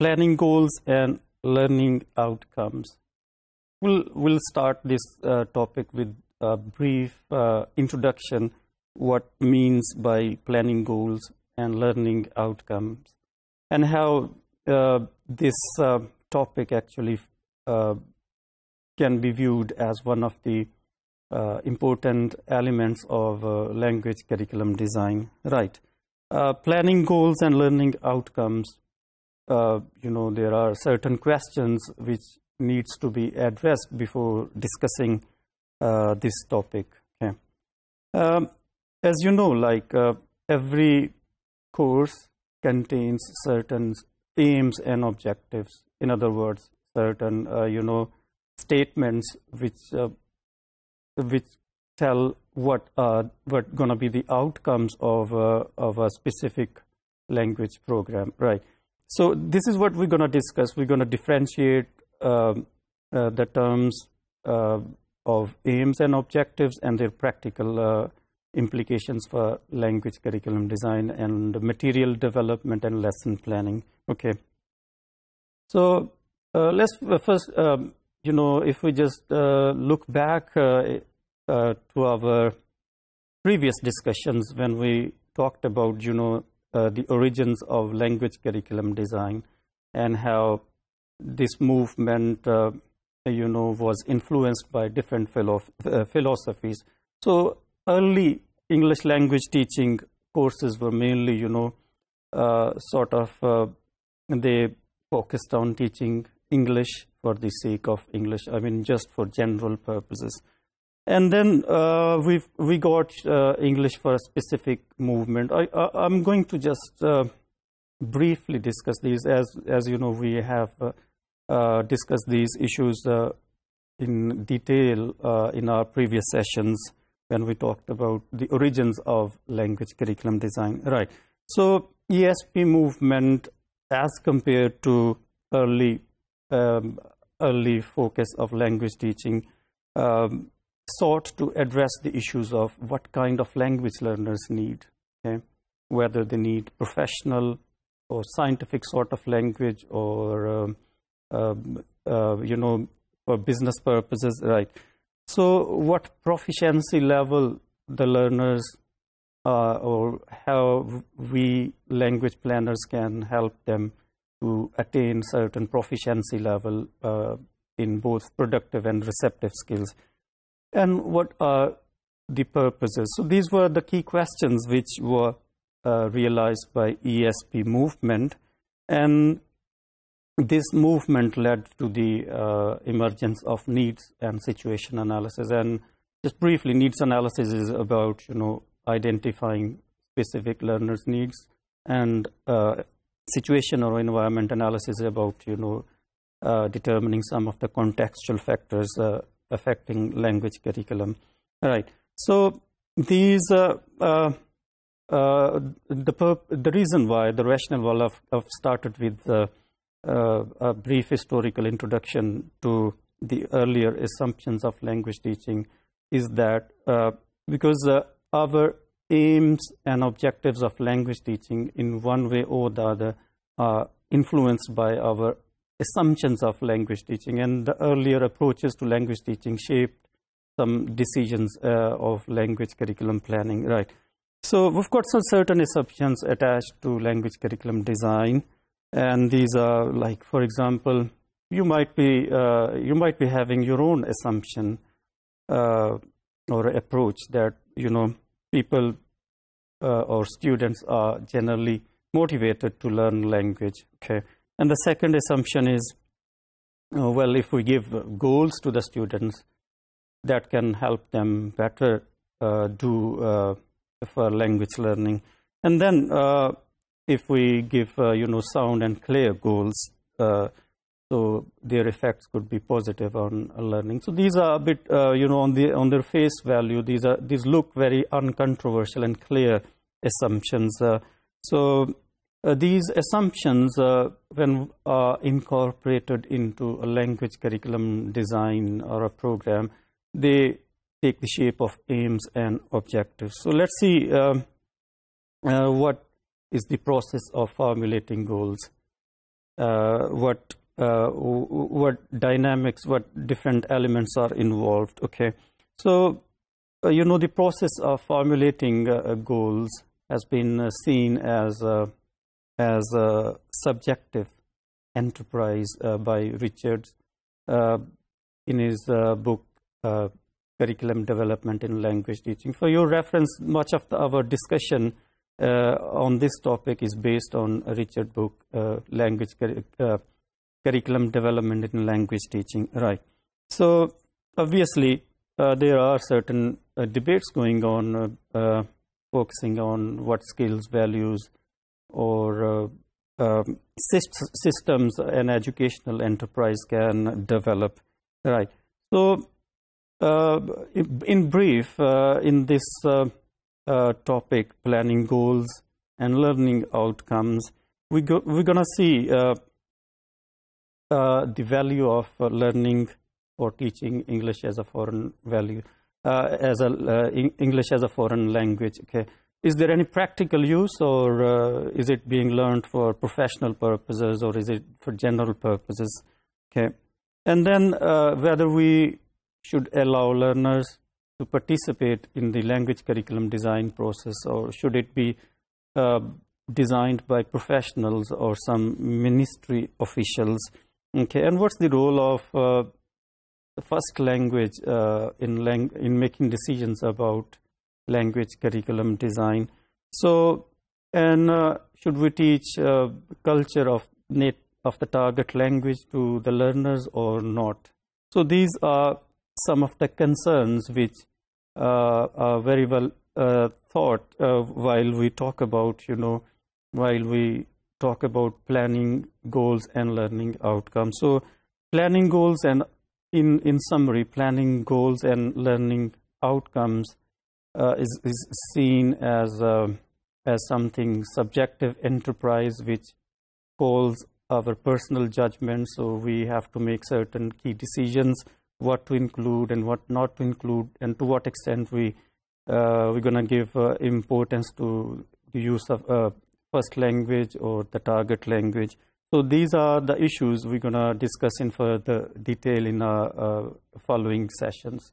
planning goals and learning outcomes. We'll start this topic with a brief introduction, what means by planning goals and learning outcomes, and how this topic actually can be viewed as one of the important elements of language curriculum design. Right. Planning goals and learning outcomes, there are certain questions which needs to be addressed before discussing this topic. Okay. As you know, like every course contains certain aims and objectives. In other words, certain statements which tell what going to be the outcomes of a specific language program, right? So this is what we're going to discuss. We're going to differentiate the terms of aims and objectives and their practical implications for language curriculum design and material development and lesson planning. Okay. So let's first, if we just look back to our previous discussions when we talked about, the origins of language curriculum design and how this movement, was influenced by different philosophies. So early English language teaching courses were mainly, they focused on teaching English for the sake of English, just for general purposes. And then we got English for a specific movement. I'm going to just briefly discuss these. As you know, we have discussed these issues in detail in our previous sessions when we talked about the origins of language curriculum design. Right. So ESP movement, as compared to early focus of language teaching, sought to address the issues of what kind of language learners need, okay? Whether they need professional or scientific sort of language or, for business purposes, right? So what proficiency level the learners or how we language planners can help them to attain certain proficiency level in both productive and receptive skills. And what are the purposes? So these were the key questions which were realized by ESP movement. And this movement led to the emergence of needs and situation analysis. And just briefly, needs analysis is about, identifying specific learners' needs, and situation or environment analysis is about, determining some of the contextual factors affecting language curriculum. All right. So these the reason why, the rationale why I've started with a brief historical introduction to the earlier assumptions of language teaching is that because our aims and objectives of language teaching in one way or the other are influenced by our assumptions of language teaching, and the earlier approaches to language teaching shaped some decisions of language curriculum planning, right? So we've got some certain assumptions attached to language curriculum design, and these are like, for example, you might be having your own assumption or approach that people or students are generally motivated to learn language. Okay. And the second assumption is, well, if we give goals to the students, that can help them better do for language learning. And then if we give, sound and clear goals, so their effects could be positive on learning. So these are a bit, on their face value, these look very uncontroversial and clear assumptions. So these assumptions, when incorporated into a language curriculum design or a program, they take the shape of aims and objectives. So let's see what is the process of formulating goals. what dynamics, what different elements are involved. Okay, so the process of formulating goals has been seen as a subjective enterprise by Richards in his book Curriculum Development in Language Teaching. For your reference, much of our discussion on this topic is based on Richard's book, Curriculum Development in Language Teaching. Right. So obviously, there are certain debates going on, focusing on what skills, values, or systems an educational enterprise can develop. Right. So, in brief, in this topic, planning goals and learning outcomes, we're going to see the value of learning or teaching English as a foreign value, English as a foreign language. Okay, is there any practical use, or is it being learned for professional purposes, or is it for general purposes? Okay, and then whether we should allow learners to participate in the language curriculum design process, or should it be designed by professionals or some ministry officials? Okay, and what's the role of the first language in making decisions about language curriculum design? So, and should we teach culture of the target language to the learners or not? So these are some of the concerns which are very well thought while we talk about, planning goals and learning outcomes. So planning goals, and in summary, planning goals and learning outcomes is seen as something subjective enterprise which calls our personal judgment. So we have to make certain key decisions, what to include and what not to include, and to what extent we're going to give importance to the use of first language or the target language. So these are the issues we're going to discuss in further detail in our following sessions.